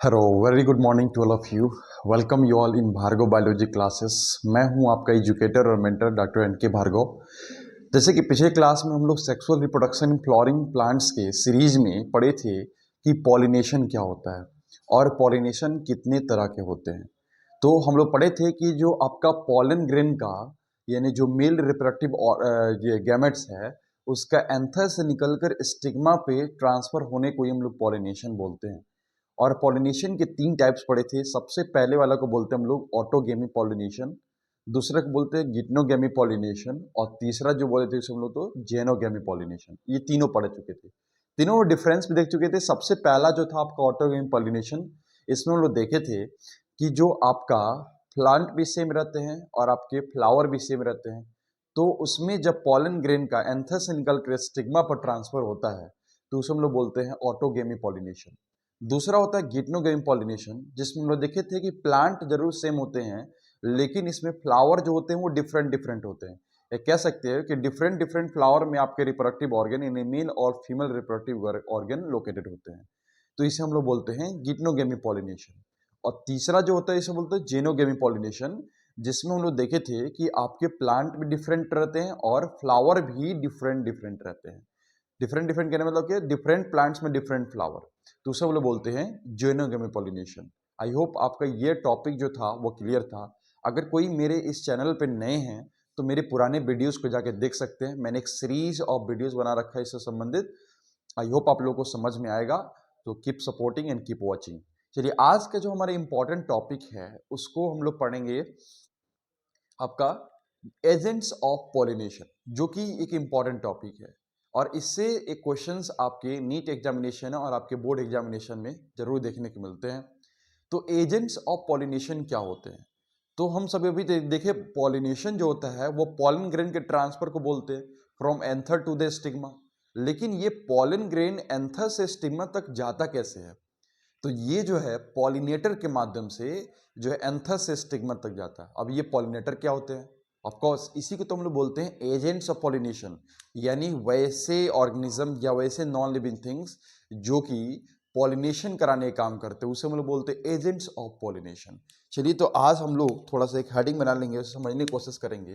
Hello, very good morning to all of you. Welcome you all in Bhargav biology classes. मैं हूं आपका educator और mentor doctor N के भार्गव। जैसे कि पिछले क्लास में हम लोग sexual reproduction in flowering plants के सीरीज में पढ़े थे कि पॉलिनेशन क्या होता है और पॉलिनेशन कितने तरह के होते हैं। तो हम लोग पढ़े थे कि जो आपका पॉलन ग्रेन का यानी जो मेल रिप्रोडक्टिव ये गैमेट्स है उसका एंथर से निकलकर स्टिग्मा पे ट्रांसफर होने को ही हम लोग पॉलिनेशन बोलते हैं। और पॉलिनेशन के 3 टाइप्स पढ़े थे। सबसे पहले वाला को बोलते हैं हम लोग ऑटोगेमी पॉलिनेशन, दूसरे को बोलते हैं गिटनोगेमी पॉलिनेशन और तीसरा जो बोले थे उसे हम लोग तो जेनोगेमी पॉलिनेशन। ये तीनों पढ़ चुके थे, तीनों डिफरेंस भी देख चुके थे। सबसे पहला जो था आपका ऑटोगेमी पॉलिनेशन, इसमें हम लोग देखे थे कि जो आपका प्लांट भी सेम रहते हैं और आपके फ्लावर भी सेम रहते हैं। तो उसमें जब पॉलन ग्रेन का एंथर से निकल कर स्टिग्मा पर ट्रांसफर होता है तो उसे हम लोग बोलते हैं ऑटोगेमी पॉलिनेशन। दूसरा होता है गिटनोगेमी पॉलिनेशन, जिसमें हम लोग देखे थे कि प्लांट जरूर सेम होते हैं लेकिन इसमें फ्लावर जो होते हैं वो डिफरेंट डिफरेंट होते हैं। ये कह सकते हैं कि डिफरेंट डिफरेंट फ्लावर में आपके रिप्रोडक्टिव ऑर्गन यानी मेल और फीमेल रिप्रोडक्टिव ऑर्गन लोकेटेड होते हैं। तो इसे हम लोग बोलते हैं गिटनोगेमी पॉलिनेशन। और तीसरा जो होता है इसे बोलते हैं जेनोगेमी पॉलिनेशन, जिसमें हम लोग देखे थे कि आपके प्लांट भी डिफरेंट रहते हैं और फ्लावर भी डिफरेंट डिफरेंट रहते हैं। डिफरेंट डिफरेंट कहने मतलब कि डिफरेंट प्लांट्स में डिफरेंट फ्लावर, तो उसे हम लोग बोलते हैं जेनोगेमी पॉलिनेशन। आई होप आपका ये टॉपिक जो था वो क्लियर था। अगर कोई मेरे इस चैनल पे नए हैं तो मेरे पुराने वीडियोस को जाके देख सकते हैं। मैंने एक सीरीज ऑफ वीडियोस बना रखा है इससे संबंधित। आई होप आप लोगों को समझ में आएगा। तो keep supporting and keep watching. चलिए, आज का जो हमारा इंपॉर्टेंट टॉपिक है उसको हम लोग पढ़ेंगे आपका एजेंट्स ऑफ पॉलिनेशन, जो कि एक इंपॉर्टेंट टॉपिक है। और इससे एक क्वेश्चंस आपके नीट एग्जामिनेशन और आपके बोर्ड एग्जामिनेशन में जरूर देखने को मिलते हैं। तो एजेंट्स ऑफ पॉलिनेशन क्या होते हैं? तो हम सभी अभी देखिए, पॉलिनेशन जो होता है वो पॉलन ग्रेन के ट्रांसफर को बोलते हैं from anther to the stigma. लेकिन ये पॉलन ग्रेन एंथर से स्टिग्मा तक जाता कैसे है? तो ये जो है पॉलिनेटर के माध्यम से जो है एंथर से स्टिग्मा तक जाता है। अब ये पॉलिनेटर क्या होते हैं? ऑफ कोर्स इसी को तो हम लोग बोलते हैं एजेंट्स ऑफ पॉलिनेशन, यानी वैसे ऑर्गेनिज्म या वैसे नॉन लिविंग थिंग्स जो कि पॉलिनेशन कराने का काम करते हैं, उसे हम लोग बोलते हैं एजेंट्स ऑफ पॉलिनेशन। चलिए, तो आज हम लोग थोड़ा सा एक हेडिंग बना लेंगे, उसे समझने की कोशिश करेंगे।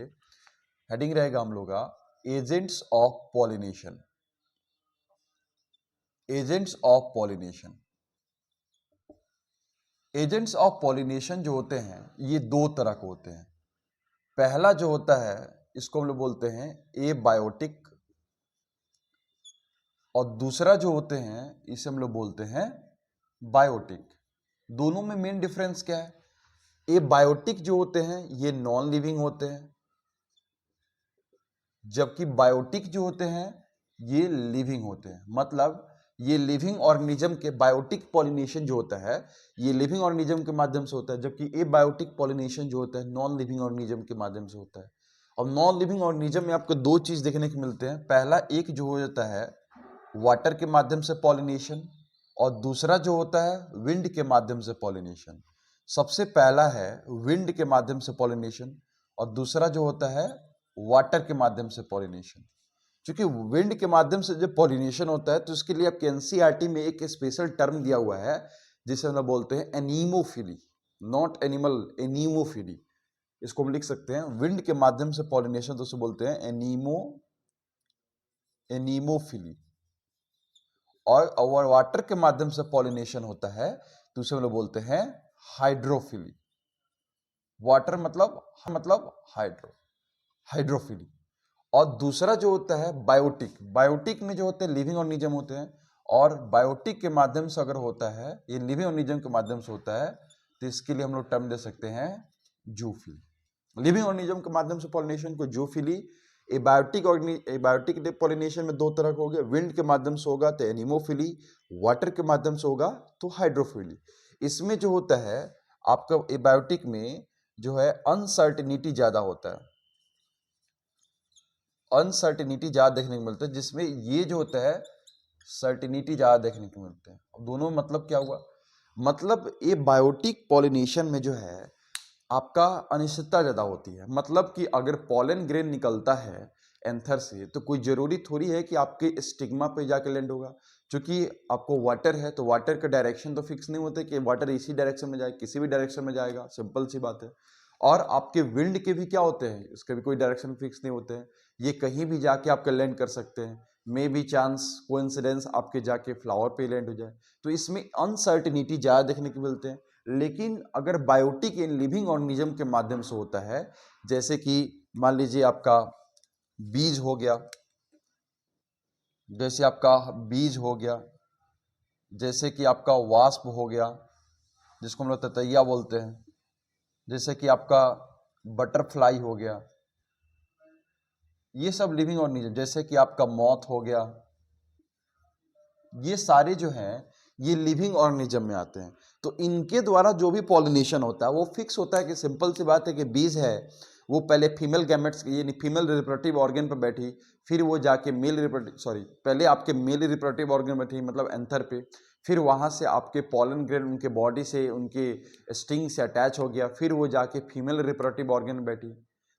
हेडिंग रहेगा हम लोग का agents of pollination. Agents of pollination. Agents of pollination जो होते हैं ये दो तरह के होते हैं। पहला जो होता है इसको हम लोग बोलते हैं एबायोटिक, और दूसरा जो होते हैं इसे हम लोग बोलते हैं बायोटिक। दोनों में मेन डिफरेंस क्या है? एबायोटिक जो होते हैं ये नॉन लिविंग होते हैं, जबकि बायोटिक जो होते हैं ये लिविंग होते हैं। मतलब ये लिविंग ऑर्गेनिज्म के बायोटिक पॉलिनेशन जो होता है ये लिविंग ऑर्गेनिज्म के माध्यम से होता है, जबकि एबायोटिक पॉलिनेशन जो होता है नॉन लिविंग ऑर्गेनिज्म के माध्यम से होता है। और नॉन लिविंग ऑर्गेनिज्म में आपको दो चीज देखने को मिलते हैं। पहला एक जो हो जाता है वाटर के माध्यम से पॉलिनेशन, और दूसरा जो होता है विंड के माध्यम से पॉलिनेशन। सबसे पहला है विंड के माध्यम से पॉलिनेशन और दूसरा जो होता है वाटर के माध्यम से पॉलिनेशन। क्योंकि विंड के माध्यम से जब पॉलिनेशन होता है तो इसके लिए आपके एनसीईआरटी में एक स्पेशल टर्म दिया हुआ है जिसे हम लोग बोलते हैं एनीमोफिली, नॉट एनिमल, एनीमोफिली। इसको हम लिख सकते हैं विंड के माध्यम से पॉलिनेशन तो उसे बोलते हैं एनीमोफिली, और वाटर के माध्यम से पॉलिनेशन होता है तो उसे हम लोग बोलते हैं हाइड्रोफिली। वाटर मतलब हाइड्रोफिली। और दूसरा जो होता है बायोटिक। बायोटिक में जो होते हैं लिविंग ऑर्गेनिज्म होते हैं, और बायोटिक के माध्यम से अगर होता है ये लिविंग ऑर्गेनिज्म के माध्यम से होता है तो इसके लिए हम लोग टर्म दे सकते हैं जूफिली। लिविंग ऑर्गेनिज्म के माध्यम से पॉलिनेशन को जूफिली। एबायोटिक पॉलिनेशन में दो तरह का हो गया, विंड के माध्यम से होगा तो एनिमोफिली, वाटर के माध्यम से होगा तो हाइड्रोफिली। इसमें जो होता है आपका एबायोटिक में जो है अनसर्टेनिटी ज्यादा होता है, अनसर्टेनिटी ज्यादा देखने को मिलता है, जिसमें ये जो होता है सर्टेनिटी ज्यादा देखने को मिलते हैं। अब दोनों मतलब क्या हुआ? मतलब ये बायोटिक पॉलिनेशन में जो है आपका अनिश्चितता ज्यादा होती है। मतलब कि अगर पॉलन ग्रेन निकलता है एंथर से, तो कोई ज़रूरी थोड़ी है कि आपके स्टिग्मा पे जाके लैंड होगा। क्योंकि आपको वाटर है तो वाटर का डायरेक्शन तो फिक्स नहीं होते कि वाटर इसी डायरेक्शन में जाए, किसी भी डायरेक्शन में जाएगा, सिंपल सी बात है। और आपके विंड के भी क्या होते हैं, इसके भी कोई डायरेक्शन फिक्स नहीं होते हैं, ये कहीं भी जाके आपके लैंड कर सकते हैं। मे बी चांस कोइंसिडेंस आपके जाके फ्लावर पे लैंड हो जाए, तो इसमें अनसर्टिनिटी ज़्यादा देखने को मिलते हैं। लेकिन अगर बायोटिक इन लिविंग ऑर्गेनिज्म के माध्यम से होता है, जैसे कि मान लीजिए आपका बीज हो गया, जैसे आपका बीज हो गया, जैसे कि आपका वास्प हो गया जिसको हम लोग ततैया बोलते हैं, जैसे कि आपका बटरफ्लाई हो गया, ये सब लिविंग ऑर्गेनिज्म, जैसे कि आपका मॉथ हो गया, ये सारे जो हैं ये लिविंग ऑर्गेनिज्म में आते हैं। तो इनके द्वारा जो भी पॉलिनेशन होता है वो फिक्स होता है कि सिंपल सी बात है कि बीज है वो पहले फीमेल गैमेट्स यानी फीमेल रिप्रोडक्टिव ऑर्गन पर बैठी, फिर वो जाके मेल रिप्रोडक्टिव पहले आपके मेल रिप्रोडक्टिव ऑर्गन बैठी मतलब एंथर पे, फिर वहाँ से आपके पॉलन ग्रेन उनके बॉडी से उनके स्टिंग से अटैच हो गया, फिर वो जाके फीमेल रिप्रोडक्टिव ऑर्गन में बैठी,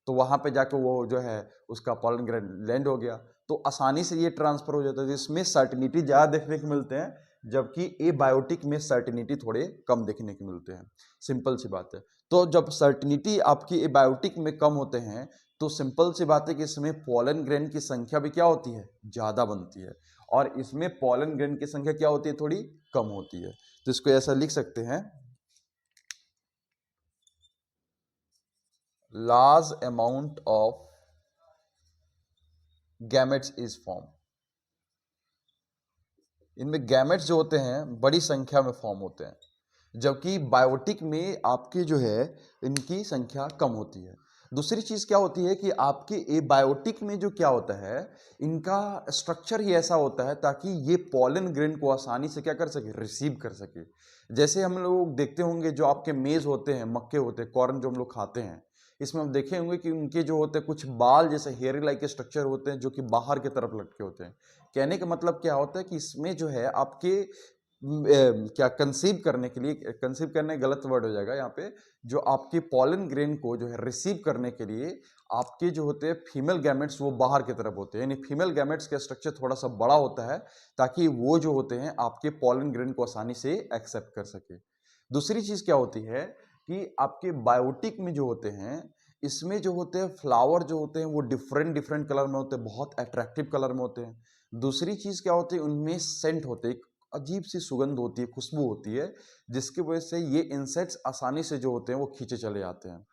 तो वहाँ पे जाके वो जो है उसका पॉलन ग्रेन लैंड हो गया, तो आसानी से ये ट्रांसफर हो जाता है। इसमें सर्टिनिटी ज़्यादा देखने को मिलते हैं, जबकि एबायोटिक में सर्टिनिटी थोड़े कम देखने को मिलते हैं। सिंपल सी बात है। तो जब सर्टिनिटी आपकी एबायोटिक में कम होते हैं तो सिंपल सी बात है कि इसमें पॉलन ग्रेन की संख्या भी क्या होती है, ज़्यादा बनती है, और इसमें पॉलन ग्रेन की संख्या क्या होती है, थोड़ी कम होती है। तो इसको ऐसा लिख सकते हैं, large amount of gametes is form. इनमें गैमेट्स जो होते हैं बड़ी संख्या में फॉर्म होते हैं, जबकि बायोटिक में आपके जो है इनकी संख्या कम होती है। दूसरी चीज़ क्या होती है कि आपके एबायोटिक में जो क्या होता है, इनका स्ट्रक्चर ही ऐसा होता है ताकि ये पॉलन ग्रेन को आसानी से क्या कर सके, रिसीव कर सके। जैसे हम लोग देखते होंगे जो आपके मेज होते हैं, मक्के होते हैं, कॉर्न जो हम लोग खाते हैं, इसमें हम देखे होंगे कि उनके जो होते हैं कुछ बाल जैसे हेयर लाइक स्ट्रक्चर होते हैं जो कि बाहर की तरफ लटके होते हैं। कहने का मतलब क्या होता है कि इसमें जो है आपके क्या कंसीव करने के लिए, कंसीव करने गलत वर्ड हो जाएगा यहाँ पे, जो आपके पॉलन ग्रेन को जो है रिसीव करने के लिए आपके जो होते हैं फीमेल गैमेट्स वो बाहर की तरफ होते हैं, यानी फीमेल गैमेट्स का स्ट्रक्चर थोड़ा सा बड़ा होता है ताकि वो जो होते हैं आपके पॉलन ग्रेन को आसानी से एक्सेप्ट कर सके। दूसरी चीज क्या होती है कि आपके बायोटिक में जो होते हैं इसमें जो होते हैं फ्लावर जो होते हैं वो डिफरेंट डिफरेंट कलर में होते हैं, बहुत अट्रैक्टिव कलर में होते हैं। दूसरी चीज क्या होती है, उनमें सेंट होते हैं, अजीब सी सुगंध होती है, खुशबू होती है, जिसकी वजह से ये इंसेक्ट्स आसानी से जो होते हैं वो खींचे चले जाते हैं।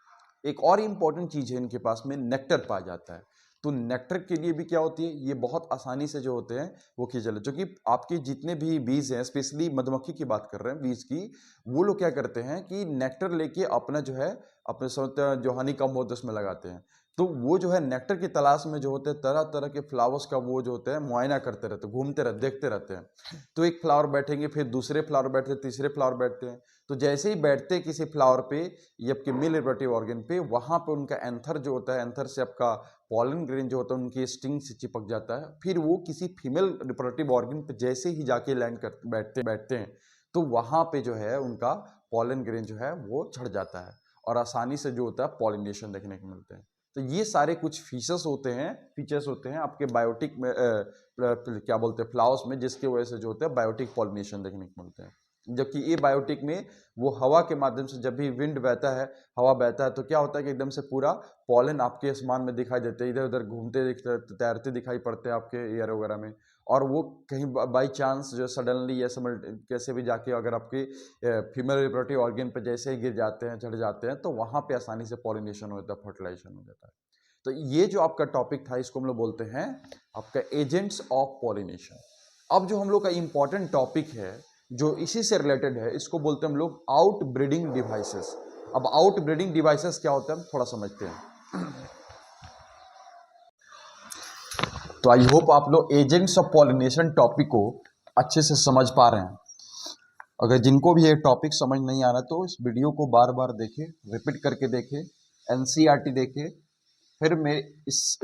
एक और इम्पॉर्टेंट चीज़ है इनके पास में, नेक्टर पाया जाता है। तो नेक्टर के लिए भी क्या होती है, ये बहुत आसानी से जो होते हैं वो खींचे चले, जो कि आपके जितने भी बीज हैं, स्पेशली मधुमक्खी की बात कर रहे हैं बीज की, वो लोग क्या करते हैं कि नेक्टर लेके अपना जो है अपने समझते जो हनी कम होते हैं उसमें लगाते हैं। तो वो जो है नेक्टर की तलाश में जो होते हैं तरह तरह के फ्लावर्स का वो जो होते हैं मुआयना करते रहते हैं, घूमते रहते, देखते रहते हैं। तो एक फ्लावर बैठेंगे, फिर दूसरे फ्लावर बैठते हैं, तीसरे फ्लावर बैठते हैं। तो जैसे ही बैठते हैं किसी फ्लावर पे या आपके मेल रिप्रोडक्टिव ऑर्गन पे, वहाँ पे उनका एंथर जो होता है, एंथर से आपका पॉलन ग्रेन जो होता है उनकी स्टिंग से चिपक जाता है। फिर वो किसी फीमेल रिप्रोडक्टिव ऑर्गन पे जैसे ही जाके लैंड कर बैठते हैं तो वहाँ पे जो है उनका पॉलन ग्रेन जो है वो चढ़ जाता है और आसानी से जो होता है पॉलिनेशन देखने को मिलते हैं। तो ये सारे कुछ फीचर्स होते हैं आपके बायोटिक में क्या बोलते हैं फ्लावर्स में, जिसकी वजह से जो होता है बायोटिक पॉलिनेशन देखने को मिलते हैं। जबकि ये बायोटिक में वो हवा के माध्यम से, जब भी विंड बहता है, हवा बहता है, तो क्या होता है कि एकदम से पूरा पॉलन आपके आसमान में दिखाई देते हैं, इधर उधर घूमते तैरते दिखाई पड़ते हैं आपके एयर वगैरह में। और वो कहीं बाई चांस जो सडनली या कैसे भी जाके अगर आपके फीमेल रिप्रोडक्टिव ऑर्गन पे जैसे ही गिर जाते हैं, चढ़ जाते हैं, तो वहाँ पे आसानी से पॉलिनेशन हो जाता है, फर्टिलाइजेशन हो जाता है। तो ये जो आपका टॉपिक था इसको हम लोग बोलते हैं आपका एजेंट्स ऑफ पॉलिनेशन। अब जो हम लोग का इंपॉर्टेंट टॉपिक है जो इसी से रिलेटेड है, इसको बोलते हैं हम लोग आउट ब्रीडिंग डिवाइसेस। अब आउट ब्रीडिंग डिवाइसेस क्या होता है हम थोड़ा समझते हैं। तो आई होप आप लोग एजेंट्स ऑफ पॉलिनेशन टॉपिक को अच्छे से समझ पा रहे हैं। अगर जिनको भी ये टॉपिक समझ नहीं आ रहा तो इस वीडियो को बार बार देखें, रिपीट करके देखें, एनसीईआरटी देखें, फिर मैं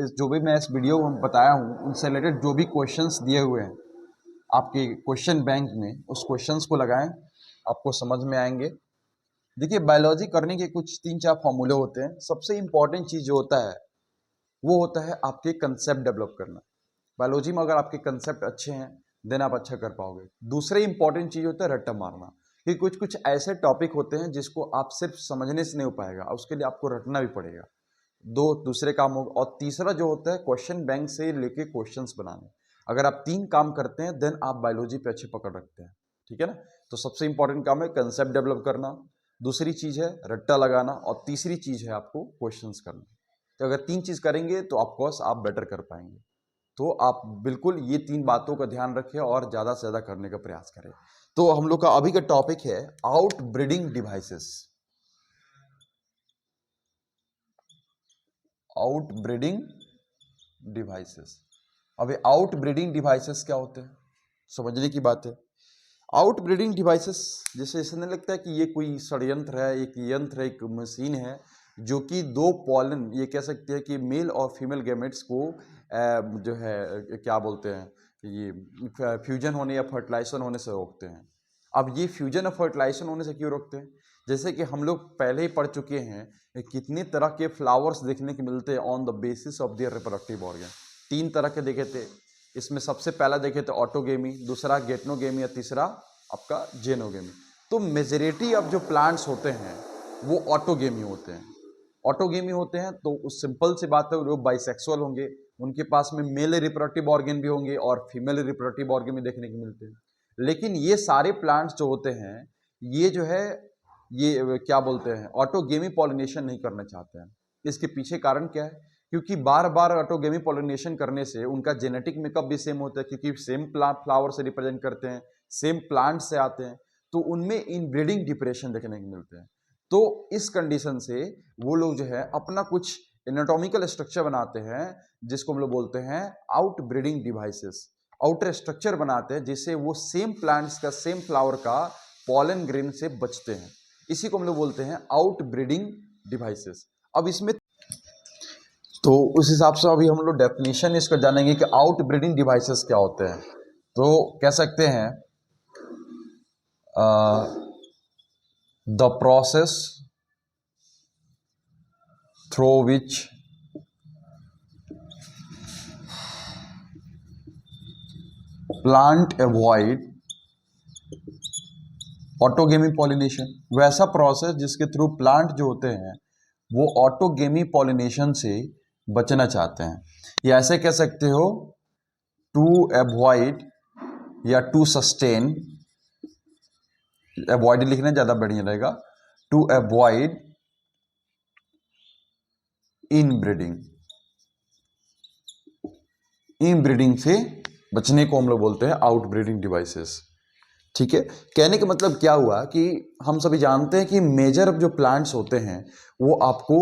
जो भी मैं इस वीडियो में बताया हूँ उनसे रिलेटेड जो भी क्वेश्चंस दिए हुए हैं आपके क्वेश्चन बैंक में, उस क्वेश्चंस को लगाएं, आपको समझ में आएंगे। देखिए बायोलॉजी करने के कुछ 3-4 फॉर्मूले होते हैं। सबसे इम्पॉर्टेंट चीज़ जो होता है वो होता है आपके कंसेप्ट डेवलप करना। बायोलॉजी में अगर आपके कंसेप्ट अच्छे हैं देन आप अच्छा कर पाओगे। दूसरी इंपॉर्टेंट चीज होता है रट्टा मारना, कि कुछ कुछ ऐसे टॉपिक होते हैं जिसको आप सिर्फ समझने से नहीं हो पाएगा, उसके लिए आपको रटना भी पड़ेगा। दो दूसरे काम हो, और तीसरा जो होता है क्वेश्चन बैंक से लेके क्वेश्चंस बनाने। अगर आप तीन काम करते हैं देन आप बायोलॉजी पे अच्छे पकड़ रखते हैं, ठीक है ना। तो सबसे इंपॉर्टेंट काम है कंसेप्ट डेवलप करना, दूसरी चीज है रट्टा लगाना, और तीसरी चीज है आपको क्वेश्चंस करना। तो अगर तीन चीज करेंगे तो ऑफकोर्स आप बेटर कर पाएंगे। तो आप बिल्कुल ये तीन बातों का ध्यान रखें और ज्यादा से ज्यादा करने का प्रयास करें। तो हम लोग का अभी का टॉपिक है out breeding devices. Out breeding devices. अभी आउट ब्रीडिंग डिवाइसेस क्या होते हैं समझने की बात है। आउट ब्रीडिंग डिवाइसेस जैसे ऐसा नहीं लगता है कि ये कोई षड्यंत्र है, एक यंत्र है, एक मशीन है जो कि दो पॉलन, ये कह सकते हैं कि मेल और फीमेल गैमेट्स को जो है क्या बोलते हैं, ये फ्यूजन होने या फर्टिलाइजेशन होने से रोकते हैं। अब ये फ्यूजन और फर्टिलाइजेशन होने से क्यों रोकते हैं? जैसे कि हम लोग पहले ही पढ़ चुके हैं कितने तरह के फ्लावर्स देखने को मिलते हैं on the basis of their reproductive organ. तीन तरह के देखे थे, इसमें सबसे पहला देखे तो ऑटोगेमी, दूसरा गेटनोगेमी, और तीसरा आपका जेनोगेमी। तो मेजोरिटी ऑफ जो प्लांट्स होते हैं वो ऑटोगेमी होते हैं। ऑटोगेमी होते हैं तो उस सिंपल सी बात है वो बाइसेक्सुअल होंगे, उनके पास में मेल रिप्रोडक्टिव ऑर्गन भी होंगे और फीमेल रिप्रोडक्टिव ऑर्गन भी देखने को मिलते हैं। लेकिन ये सारे प्लांट्स जो होते हैं ये जो है ये क्या बोलते हैं ऑटोगेमी पॉलिनेशन नहीं करना चाहते हैं। इसके पीछे कारण क्या है? क्योंकि बार बार ऑटोगेमी पॉलिनेशन करने से उनका जेनेटिक मेकअप भी सेम होता है, क्योंकि सेम प्लांट फ्लावर से रिप्रेजेंट करते हैं, सेम प्लांट से आते हैं, तो उनमें इनब्रीडिंग डिप्रेशन देखने को मिलते हैं। तो इस कंडीशन से वो लोग जो है अपना कुछ एनाटॉमिकल स्ट्रक्चर बनाते हैं जिसको हम लोग बोलते हैं out breeding devices. Outer structure बनाते हैं जिससे वो सेम प्लांट्स का सेम फ्लावर का पॉलन ग्रेन से बचते हैं। इसी को हम लोग बोलते हैं आउट ब्रीडिंग डिवाइसेस। अब इसमें तो उस हिसाब से अभी हम लोग डेफिनेशन इसका जानेंगे कि आउट ब्रीडिंग डिवाइसेस क्या होते हैं। तो कह सकते हैं the process through which plant avoid autogamy pollination. वैसा प्रोसेस जिसके थ्रू प्लांट जो होते हैं वो ऑटोगेमी पॉलिनेशन से बचना चाहते हैं, या ऐसे कह सकते हो टू अवॉइड या टू सस्टेन, अवॉइड लिखना ज्यादा बढ़िया रहेगा, टू अवॉइड इनब्रीडिंग। इनब्रीडिंग से बचने को हम लोग बोलते हैं आउट ब्रीडिंग डिवाइसेस। ठीक है, कहने का मतलब क्या हुआ कि हम सभी जानते हैं कि मेजर जो प्लांट्स होते हैं वो आपको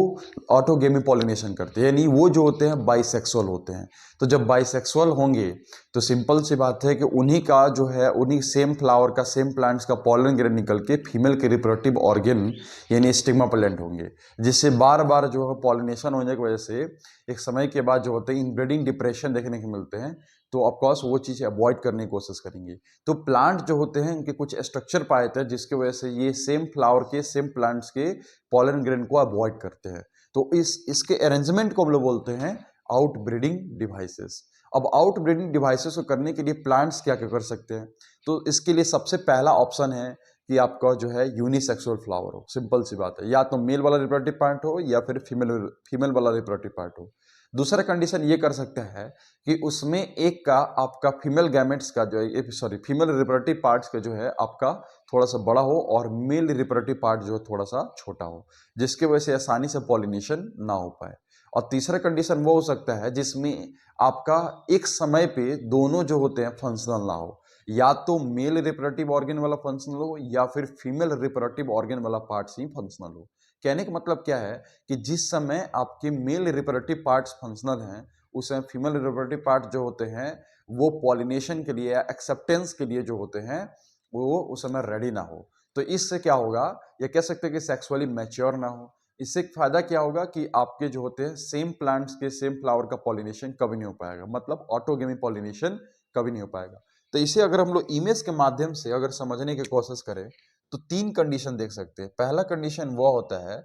ऑटोगेमी पॉलिनेशन करते हैं, यानी वो जो होते हैं बाइसेक्सुअल होते हैं। तो जब बाइसेक्सुअल होंगे तो सिंपल सी बात है कि उन्हीं का जो है उन्हीं सेम फ्लावर का सेम प्लांट्स का पॉलन ग्रेन निकल के फीमेल के रिप्रोडक्टिव ऑर्गन यानी स्टिग्मा प्लांट होंगे, जिससे बार बार जो है पॉलिनेशन होने की वजह से एक समय के बाद जो होते हैं इनब्रीडिंग डिप्रेशन देखने को मिलते हैं। तो ऑफकोर्स वो चीज़ अवॉइड करने की कोशिश करेंगे। तो प्लांट जो होते हैं इनके कुछ स्ट्रक्चर पाए जाते हैं जिसकी वजह से ये सेम फ्लावर के सेम प्लांट्स के पॉलन ग्रेन को अवॉइड करते हैं। तो इसके अरेंजमेंट को हम लोग बोलते हैं आउट ब्रीडिंग डिवाइसेस। अब आउट ब्रीडिंग डिवाइसेस को करने के लिए प्लांट्स क्या क्या कर सकते हैं? तो इसके लिए सबसे पहला ऑप्शन है कि आपका जो है यूनिसेक्सुअल फ्लावर हो। सिंपल सी बात है, या तो मेल वाला रिप्रोडक्टिव पार्ट हो या फिर फीमेल वाला रिप्रोडक्टिव पार्ट हो। दूसरा कंडीशन ये कर सकता है कि उसमें एक का आपका फीमेल गैमेट्स का जो है फीमेल रिप्रोडक्टिव पार्ट्स का जो है आपका थोड़ा सा बड़ा हो और मेल रिप्रोडक्टिव पार्ट जो है थोड़ा सा छोटा हो, जिसकी वजह से आसानी से पॉलिनेशन ना हो पाए। और तीसरा कंडीशन वो हो सकता है जिसमें आपका एक समय पे दोनों जो होते हैं फंक्शनल ना हो, या तो मेल रिप्रोडक्टिव ऑर्गन वाला फंक्शनल हो या फिर फीमेल रिप्रोडक्टिव ऑर्गन वाला पार्ट ही फंक्शनल हो। कहने का मतलब क्या है कि जिस समय आपके मेल रिप्रोडक्टिव पार्ट्स फंक्शनल हैं उस समय फीमेल रिप्रोडक्टिव पार्ट जो होते हैं वो पॉलिनेशन के लिए या एक्सेप्टेंस के लिए जो होते हैं वो उस समय रेडी ना हो। तो इससे क्या होगा, या कह सकते हैं कि सेक्सुअली मैच्योर ना हो। इससे एक फायदा क्या होगा कि आपके जो होते हैं सेम प्लांट्स के सेम फ्लावर का पॉलिनेशन कभी नहीं हो पाएगा, मतलब ऑटोगेमी पॉलिनेशन कभी नहीं हो पाएगा। तो इसे अगर हम लोग इमेज के माध्यम से अगर समझने की कोशिश करें तो तीन कंडीशन देख सकते हैं। पहला कंडीशन वो होता है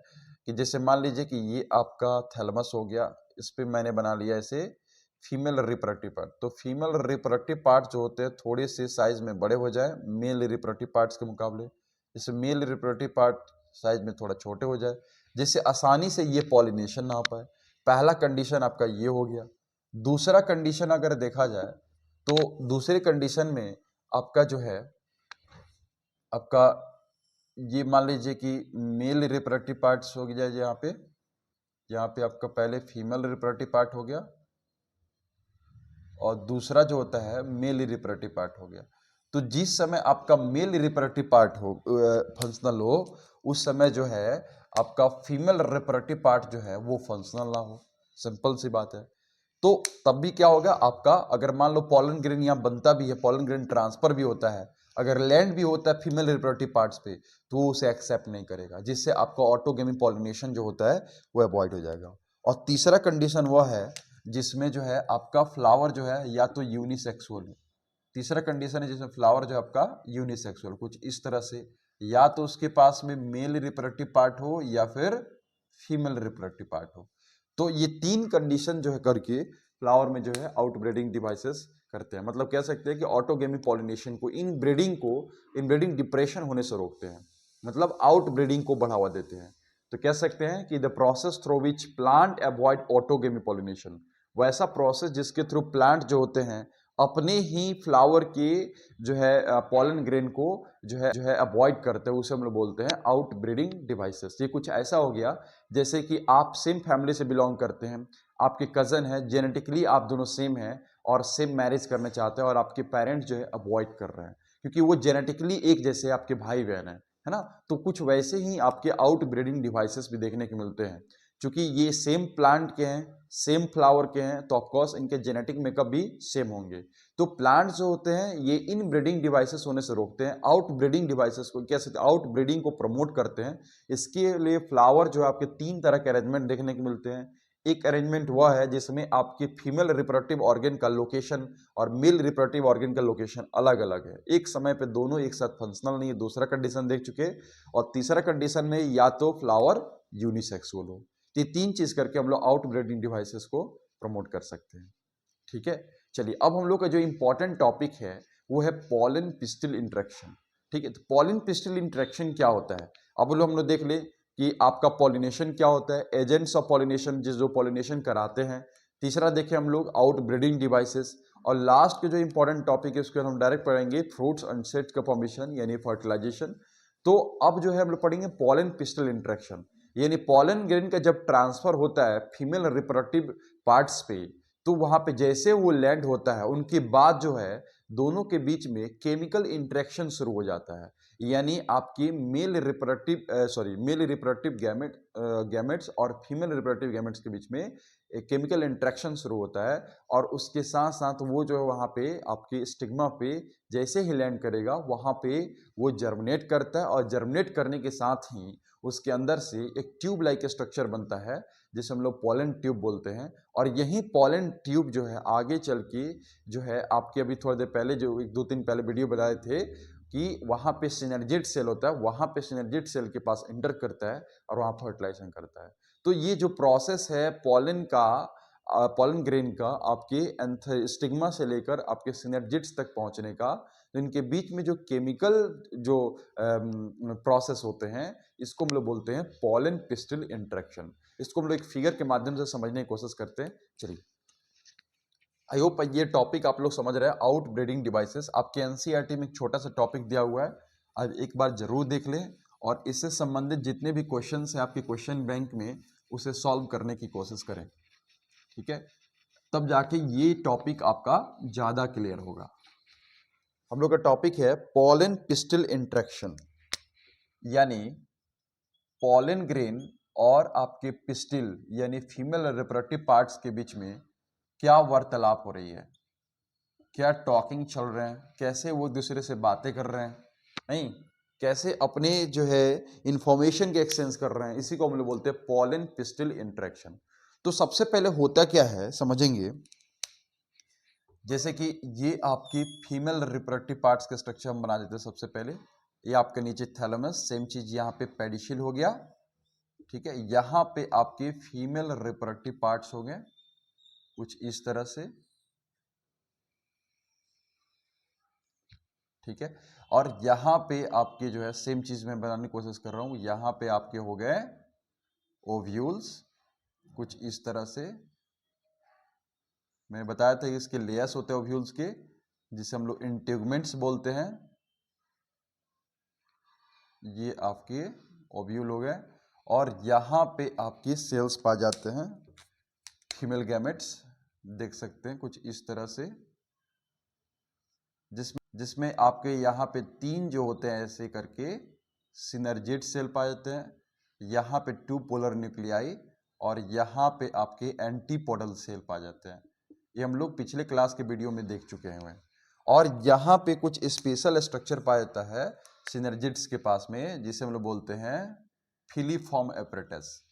कि जैसे मान लीजिए कि ये आपका थैलमस हो गया, इस पे मैंने बना लिया इसे फीमेल रिप्रोडक्टिव पार्ट। तो फीमेल रिप्रोडक्टिव पार्ट जो होते हैं थोड़े से साइज में बड़े हो जाए मेल रिप्रोडक्टिव पार्ट्स के मुकाबले, जैसे मेल रिप्रोडक्टिव पार्ट साइज में थोड़ा छोटे हो जाए, जिससे आसानी से ये पॉलिनेशन ना हो पाए। पहला कंडीशन आपका ये हो गया। दूसरा कंडीशन अगर देखा जाए तो दूसरे कंडीशन में आपका जो है आपका ये मान लीजिए कि मेल रिप्रोडक्टिव पार्ट्स हो गया यहाँ पे आपका पहले फीमेल रिप्रोडक्टिव पार्ट हो गया और दूसरा जो होता है मेल रिप्रोडक्टिव पार्ट हो गया। तो जिस समय आपका मेल रिप्रोडक्टिव पार्ट हो फंक्शनल हो, उस समय जो है आपका फीमेल रिप्रोडक्टिव पार्ट जो है वो फंक्शनल ना हो। सिंपल सी बात है। तो तब भी क्या होगा आपका, अगर मान लो पॉलन ग्रेन यहाँ बनता भी है, पॉलन ग्रेन ट्रांसफर भी होता है, अगर लैंड भी होता है फीमेल रिप्रोडक्टिव पार्ट्स पे, तो वो उसे एक्सेप्ट नहीं करेगा, जिससे आपका ऑटोगेमी पॉलिनेशन जो होता है वो अवॉइड हो जाएगा। और तीसरा कंडीशन वह है जिसमें जो है आपका फ्लावर जो है या तो यूनिसेक्सुअल हो। तीसरा कंडीशन है जिसमें फ्लावर जो है आपका यूनिसेक्सुअल, कुछ इस तरह से, या तो उसके पास में मेल रिप्रोडक्टिव पार्ट हो या फिर फीमेल रिप्रोडक्टिव पार्ट हो। तो ये तीन कंडीशन जो है करके फ्लावर में जो है आउटब्रीडिंग डिवाइसेस करते हैं। मतलब कह सकते हैं कि ऑटोगेमी पॉलिनेशन को, इनब्रीडिंग डिप्रेशन होने से रोकते हैं, मतलब आउटब्रीडिंग को बढ़ावा देते हैं। तो कह सकते हैं कि the process through which plant avoid autogamy pollination, वैसा प्रोसेस जिसके थ्रू प्लांट जो होते हैं अपने ही फ्लावर के जो है पॉलन ग्रेन को जो है अवॉइड करते हैं, उसे हम लोग बोलते हैं आउटब्रीडिंग डिवाइसेस। ये कुछ ऐसा हो गया जैसे कि आप सेम फैमिली से बिलोंग करते हैं, आपके कजन है, जेनेटिकली आप दोनों सेम हैं और सेम मैरिज करना चाहते हैं और आपके पेरेंट्स जो है अवॉइड कर रहे हैं क्योंकि वो जेनेटिकली एक जैसे आपके भाई बहन है ना। तो कुछ वैसे ही आपके आउटब्रीडिंग डिवाइसेस भी देखने को मिलते हैं। क्योंकि ये सेम प्लांट के हैं, सेम फ्लावर के हैं, तो ऑफकोर्स इनके जेनेटिक मेकअप भी सेम होंगे। तो प्लांट्स जो होते हैं ये इन ब्रीडिंग डिवाइसेस होने से रोकते हैं, आउट ब्रीडिंग डिवाइसेस को कैसे आउट ब्रीडिंग को प्रमोट करते हैं। इसके लिए फ्लावर जो है आपके तीन तरह के अरेंजमेंट देखने को मिलते हैं। एक अरेंजमेंट वह है जिसमें आपके फीमेल रिप्रोडक्टिव ऑर्गन का लोकेशन और मेल रिप्रोडक्टिव ऑर्गन का लोकेशन अलग अलग है, एक समय पे दोनों एक साथ फंक्शनल नहीं है। दूसरा कंडीशन देख चुके। और तीसरा कंडीशन में या तो फ्लावर यूनिसेक्सुअल हो। ये तीन चीज करके हम लोग आउटब्रीडिंग डिवाइसेस को प्रमोट कर सकते हैं। ठीक है, चलिए अब हम लोग का जो इंपॉर्टेंट टॉपिक है वो है पॉलन पिस्टिल इंटरेक्शन। ठीक है, तो पॉलन पिस्टिल इंटरेक्शन क्या होता है, अब हम लोग देख ले कि आपका पॉलिनेशन क्या होता है, एजेंट्स ऑफ पॉलिनेशन जो पॉलिनेशन कराते हैं। तीसरा देखें हम लोग आउटब्रीडिंग डिवाइसेस। और लास्ट के जो इंपॉर्टेंट टॉपिक है उसके हम डायरेक्ट पढ़ेंगे फ्रूट्स एंड सीड्स का फॉर्मेशन यानी फर्टिलाइजेशन। तो अब जो है हम लोग पढ़ेंगे पॉलन पिस्टिल इंटरेक्शन, यानी पॉलन ग्रेन का जब ट्रांसफर होता है फीमेल रिप्रोडक्टिव पार्ट्स पे, तो वहां पे जैसे वो लैंड होता है उनके बाद जो है दोनों के बीच में केमिकल इंटरेक्शन शुरू हो जाता है। यानी आपकी मेल रिप्रोडक्टिव गैमेट्स और फीमेल रिप्रोडक्टिव गैमेट्स के बीच में एक केमिकल इंटरेक्शन शुरू होता है। और उसके साथ साथ वो जो है वहाँ पे आपके स्टिग्मा पे जैसे ही लैंड करेगा वहाँ पे वो जर्मिनेट करता है, और जर्मिनेट करने के साथ ही उसके अंदर से एक ट्यूब लाइक स्ट्रक्चर बनता है जिसे हम लोग पॉलन ट्यूब बोलते हैं। और यही पॉलन ट्यूब जो है आगे चल के जो है आपके अभी थोड़ी देर पहले जो एक दो दिन पहले वीडियो बनाए थे कि वहाँ पे सिनर्जिड सेल होता है, वहाँ पे सिनर्जिड सेल के पास एंटर करता है और वहाँ फर्टिलाइजेशन करता है। तो ये जो प्रोसेस है पॉलन का, पॉलन ग्रेन का आपके स्टिग्मा से लेकर आपके सिनर्जिड्स तक पहुंचने का, तो इनके बीच में जो केमिकल जो प्रोसेस होते हैं इसको हम लोग बोलते हैं पॉलन पिस्टिल इंटरेक्शन। इसको हम लोग एक फिगर के माध्यम से समझने की कोशिश करते हैं। चलिए, आई होप ये टॉपिक आप लोग समझ रहे हैं, आउट ब्रीडिंग डिवाइसेस आपके एनसीईआरटी में एक छोटा सा टॉपिक दिया हुआ है, आज एक बार जरूर देख लें और इससे संबंधित जितने भी क्वेश्चन हैं आपके क्वेश्चन बैंक में उसे सॉल्व करने की कोशिश करें। ठीक है, तब जाके ये टॉपिक आपका ज्यादा क्लियर होगा। हम लोग का टॉपिक है पॉलन पिस्टिल इंटरेक्शन, यानी पॉलन ग्रेन और आपके पिस्टिल यानी फीमेल रिप्रोडक्टिव पार्ट्स के बीच में क्या वार्तालाप हो रही है, क्या टॉकिंग चल रहे हैं, कैसे वो दूसरे से बातें कर रहे हैं, नहीं कैसे अपने जो है इंफॉर्मेशन के एक्सचेंज कर रहे हैं, इसी को हम लोग बोलते हैं पॉलन पिस्टिल इंटरेक्शन। तो सबसे पहले होता क्या है समझेंगे, जैसे कि ये आपकी फीमेल रिप्रोडक्टिव पार्ट्स के स्ट्रक्चर हम बना देते हैं। सबसे पहले ये आपके नीचे थैलेमस, सेम चीज यहाँ पे पेडिशिल हो गया, ठीक है, यहां पे आपके फीमेल रिप्रोडक्टिव पार्ट्स हो गए कुछ इस तरह से, ठीक है। और यहां पे आपके जो है सेम चीज मैं बनाने की कोशिश कर रहा हूं, यहां पे आपके हो गए ओव्यूल्स कुछ इस तरह से। मैंने बताया था कि इसके लेयर्स होते हैं ओव्यूल्स के, जिसे हम लोग इंटेगुमेंट्स बोलते हैं। ये आपके ओव्यूल हो गए और यहां पे आपके सेल्स पा जाते हैं, फीमेल गैमेट्स देख सकते हैं कुछ इस तरह से, जिसमें आपके यहाँ पे 3 जो होते हैं ऐसे करके सिनर्जिड सेल पाए जाते हैं, यहाँ पे 2 पोलर न्यूक्लियाई और यहाँ पे आपके एंटीपोडल सेल पाए जाते हैं। ये हम लोग पिछले क्लास के वीडियो में देख चुके हैं। और यहाँ पे कुछ स्पेशल स्ट्रक्चर पाया जाता है सिनर्जिड्स के पास में, जिसे हम लोग बोलते हैं फिलीफॉर्म एपरेटस।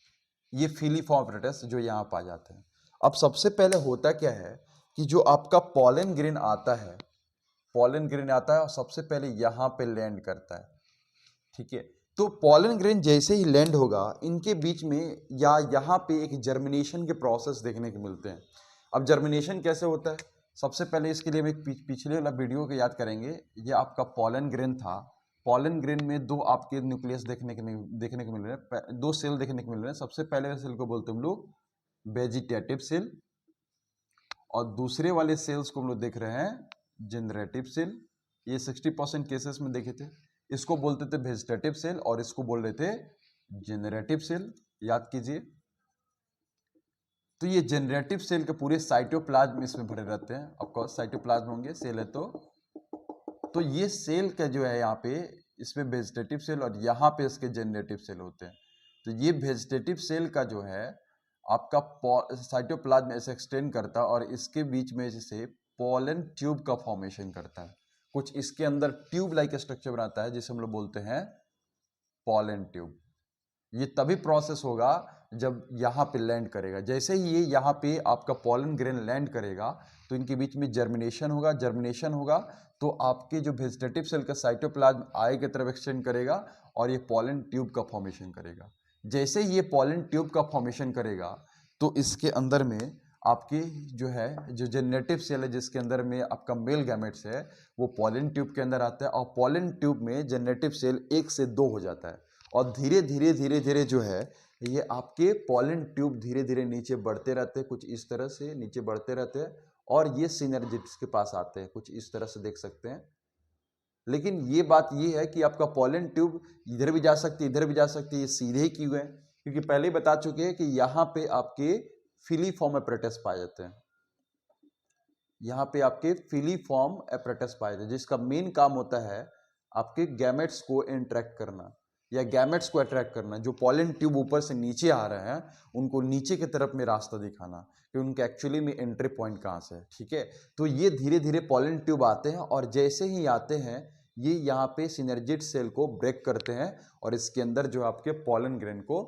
ये फिलीफॉर्म एपरेटस जो यहाँ पाए जाते हैं। अब सबसे पहले होता क्या है कि जो आपका पॉलन ग्रेन आता है, पॉलन ग्रेन आता है और सबसे पहले यहां पे लैंड करता है, ठीक है। तो पॉलन ग्रेन जैसे ही लैंड होगा, इनके बीच में या यहां पे एक जर्मिनेशन के प्रोसेस देखने को मिलते हैं। अब जर्मिनेशन कैसे होता है, सबसे पहले इसके लिए हम एक पिछले वाला वीडियो को याद करेंगे। ये आपका पॉलन ग्रेन था, पॉलन ग्रेन में 2 आपके न्यूक्लियस देखने को मिल रहे हैं, 2 सेल देखने को मिल रहे हैं। सबसे पहले सेल को बोलते हैं हम लोग वेजिटेटिव सेल और दूसरे वाले सेल्स को हम लोग देख रहे हैं जनरेटिव सेल। ये 60% केसेस में देखे थे। इसको बोलते थे वेजिटेटिव सेल और इसको बोल रहे थे जनरेटिव सेल, याद कीजिए। तो ये जनरेटिव सेल के पूरे साइटोप्लाज्म इसमें भरे रहते हैं। ऑफकोर्स साइटोप्लाज्म होंगे, सेल है तो ये सेल का जो है यहाँ पे इसमें वेजिटेटिव सेल और यहाँ पे इसके जनरेटिव सेल होते हैं। तो ये वेजिटेटिव सेल का जो है आपका साइटोप्लाज्म ऐसे एक्सटेंड करता है और इसके बीच में से पॉलन ट्यूब का फॉर्मेशन करता है। कुछ इसके अंदर ट्यूब लाइक स्ट्रक्चर बनाता है जिसे हम लोग बोलते हैं पॉलन ट्यूब। ये तभी प्रोसेस होगा जब यहाँ पे लैंड करेगा। जैसे ही ये यहाँ पे आपका पॉलन ग्रेन लैंड करेगा तो इनके बीच में जर्मिनेशन होगा। जर्मिनेशन होगा तो आपके जो वेजिटेटिव सेल का साइटोप्लाज्म आई की तरफ एक्सटेंड करेगा और ये पॉलन ट्यूब का फॉर्मेशन करेगा। जैसे ही ये पॉलन ट्यूब का फॉर्मेशन करेगा तो इसके अंदर में आपके जो है जो जनरेटिव सेल है, जिसके अंदर में आपका मेल गैमेट्स है, वो पॉलन ट्यूब के अंदर आता है और पॉलन ट्यूब में जनरेटिव सेल 1 से 2 हो जाता है और धीरे धीरे जो है ये आपके पॉलन ट्यूब धीरे धीरे नीचे बढ़ते रहते हैं, कुछ इस तरह से नीचे बढ़ते रहते हैं और ये सिनर्जिड्स के पास आते हैं, कुछ इस तरह से देख सकते हैं। लेकिन ये बात ये है कि आपका पॉलन ट्यूब इधर भी जा सकती है, इधर भी जा सकती है, ये सीधे ही क्यों है, क्योंकि पहले ही बता चुके हैं कि यहाँ पे आपके फिलीफॉर्म एपरेटस पाए जाते हैं। यहाँ पे आपके फिलीफॉर्म एपरेटस पाए जाते हैं, जिसका मेन काम होता है आपके गैमेट्स को इंटरेक्ट करना या गैमेट्स को अट्रैक्ट करना। जो पॉलन ट्यूब ऊपर से नीचे आ रहे हैं उनको नीचे की तरफ में रास्ता दिखाना कि उनके एक्चुअली में एंट्री पॉइंट कहाँ से है, ठीक है। तो ये धीरे धीरे पॉलन ट्यूब आते हैं और जैसे ही आते हैं ये यहाँ पे सिनर्जिड सेल को ब्रेक करते हैं और इसके अंदर जो आपके पॉलन ग्रेन को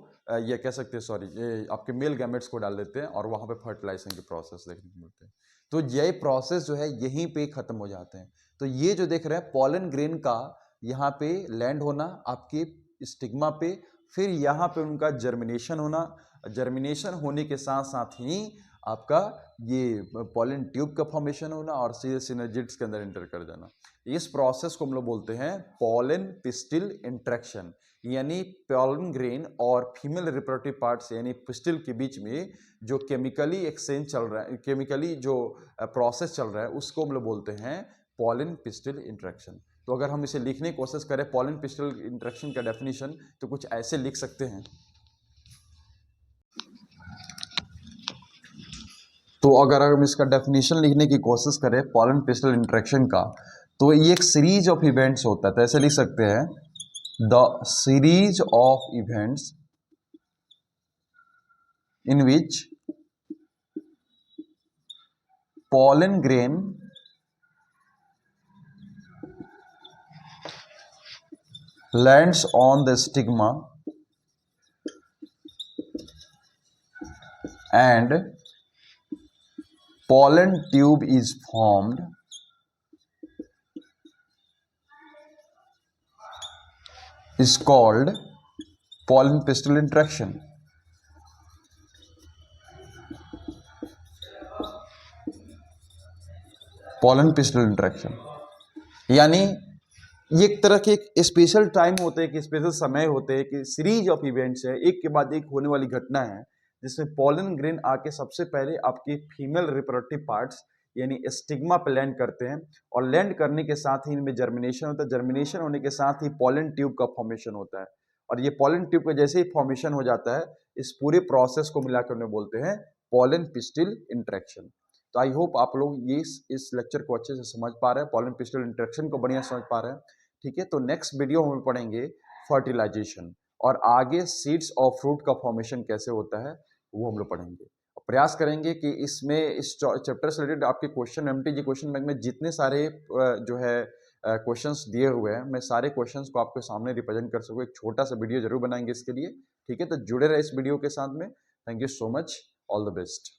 ये कह सकते हैं, सॉरी, ये आपके मेल गैमेट्स को डाल देते हैं और वहाँ पे फर्टिलाइजेशन के प्रोसेस देखने को मिलते हैं। तो ये प्रोसेस जो है यहीं पे खत्म हो जाते हैं। तो ये जो देख रहे हैं पॉलन ग्रेन का यहाँ पे लैंड होना आपके स्टिग्मा पे, फिर यहाँ पे उनका जर्मिनेशन होना, जर्मिनेशन होने के साथ साथ ही आपका ये पॉलन ट्यूब का फॉर्मेशन होना और सीधे सिनर्जिड्स के अंदर एंटर कर जाना। इस प्रोसेस को हम लोग बोलते हैं पॉलन पिस्टिल इंटरेक्शन, यानी पॉलन ग्रेन और फीमेल रिप्रोडक्टिव पार्ट्स यानी पिस्टिल के बीच में जो केमिकली एक्सचेंज चल रहा है, केमिकली जो प्रोसेस चल रहा है, उसको हम लोग बोलते हैं पॉलन पिस्टिल इंटरेक्शन। तो अगर हम इसे लिखने की कोशिश करें पॉलन पिस्टिल इंटरेक्शन का डेफिनेशन, तो कुछ ऐसे लिख सकते हैं। तो अगर हम इसका डेफिनेशन लिखने की कोशिश करें पॉलन पिस्टिल इंटरेक्शन का, तो ये एक सीरीज ऑफ इवेंट्स होता है। तो ऐसे लिख सकते हैं the series of events in which pollen grain lands on the stigma and pollen tube is formed is called pollen pistil interaction. pollen pistil interaction यानी ये एक तरह के एक स्पेशल टाइम होते हैं, कि स्पेशल समय होते हैं, कि सीरीज ऑफ इवेंट्स है, एक के बाद एक होने वाली घटना है, जिसमें पॉलन ग्रेन आके सबसे पहले आपके फीमेल रिप्रोडक्टिव पार्ट्स यानी स्टिग्मा पे लैंड करते हैं, और लैंड करने के साथ ही इनमें जर्मिनेशन होता है। जर्मिनेशन होने के साथ ही पॉलन ट्यूब का फॉर्मेशन होता है, और ये पॉलन ट्यूब का जैसे ही फॉर्मेशन हो जाता है, इस पूरे प्रोसेस को मिलाकर उन्हें बोलते हैं पॉलन पिस्टिल इंटरेक्शन। तो आई होप आप लोग ये इस लेक्चर को अच्छे से समझ पा रहे हैं, पॉलन पिस्टिल इंटरेक्शन को बढ़िया समझ पा रहे हैं। ठीक है, तो नेक्स्ट वीडियो हम पढ़ेंगे फर्टिलाइजेशन, और आगे सीड्स और फ्रूट का फॉर्मेशन कैसे होता है वो हम लोग पढ़ेंगे। प्रयास करेंगे कि इसमें इस चैप्टर से रिलेटेड आपके क्वेश्चन एमटीजी क्वेश्चन बैंक में जितने सारे जो है क्वेश्चंस दिए हुए हैं, मैं सारे क्वेश्चंस को आपके सामने रिप्रेजेंट कर सकूँ। एक छोटा सा वीडियो जरूर बनाएंगे इसके लिए। ठीक है, तो जुड़े रहे इस वीडियो के साथ में। Thank you so much, all the best.